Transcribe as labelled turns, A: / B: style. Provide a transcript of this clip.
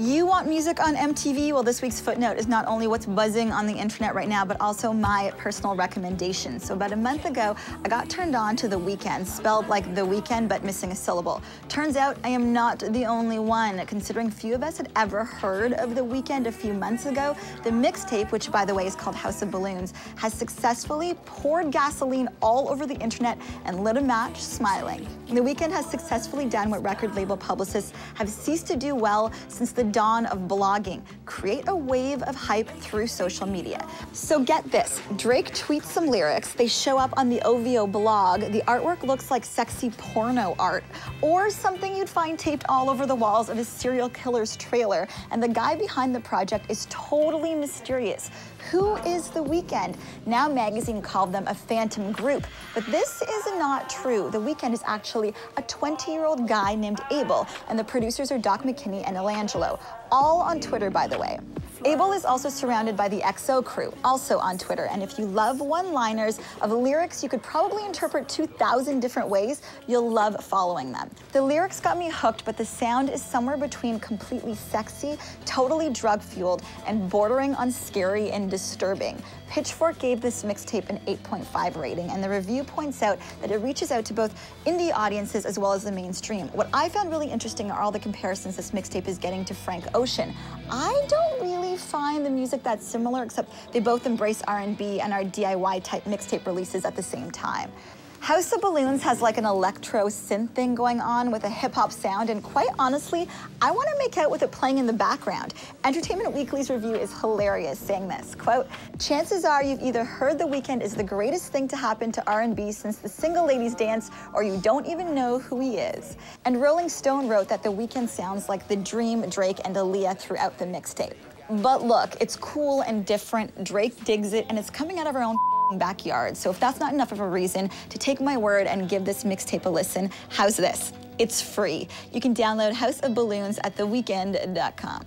A: You want music on MTV? Well, this week's footnote is not only what's buzzing on the internet right now, but also my personal recommendation. So about a month ago, I got turned on to The Weeknd, spelled like The Weekend, but missing a syllable. Turns out I am not the only one. Considering few of us had ever heard of The Weeknd a few months ago, the mixtape, which by the way is called House of Balloons, has successfully poured gasoline all over the internet and lit a match smiling. The Weeknd has successfully done what record label publicists have ceased to do well since the dawn of blogging: create a wave of hype through social media. So get this, Drake tweets some lyrics, they show up on the OVO blog, the artwork looks like sexy porno art, or something you'd find taped all over the walls of a serial killer's trailer, and the guy behind the project is totally mysterious. Who is The Weeknd? Now Magazine called them a phantom group, but this is not true. The Weeknd is actually a 20-year-old guy named Abel, and the producers are Doc McKinney and Aliya-Jasmine, all on Twitter, by the way. Abel is also surrounded by the XO crew, also on Twitter, and if you love one-liners of lyrics you could probably interpret 2,000 different ways, you'll love following them. The lyrics got me hooked, but the sound is somewhere between completely sexy, totally drug-fueled, and bordering on scary and disturbing. Pitchfork gave this mixtape an 8.5 rating, and the review points out that it reaches out to both indie audiences as well as the mainstream. What I found really interesting are all the comparisons this mixtape is getting to Frank Ocean. I don't really find the music that similar, except they both embrace R&B and are DIY-type mixtape releases at the same time. House of Balloons has like an electro synth thing going on with a hip-hop sound, and quite honestly, I want to make out with it playing in the background. Entertainment Weekly's review is hilarious, saying this, quote, "Chances are you've either heard The Weeknd is the greatest thing to happen to R&B since the Single Ladies Dance, or you don't even know who he is." And Rolling Stone wrote that The Weeknd sounds like the dream Drake and Aliya throughout the mixtape. But look, it's cool and different, Drake digs it, and it's coming out of our own backyard. So if that's not enough of a reason to take my word and give this mixtape a listen, how's this? It's free. You can download House of Balloons at theweeknd.com.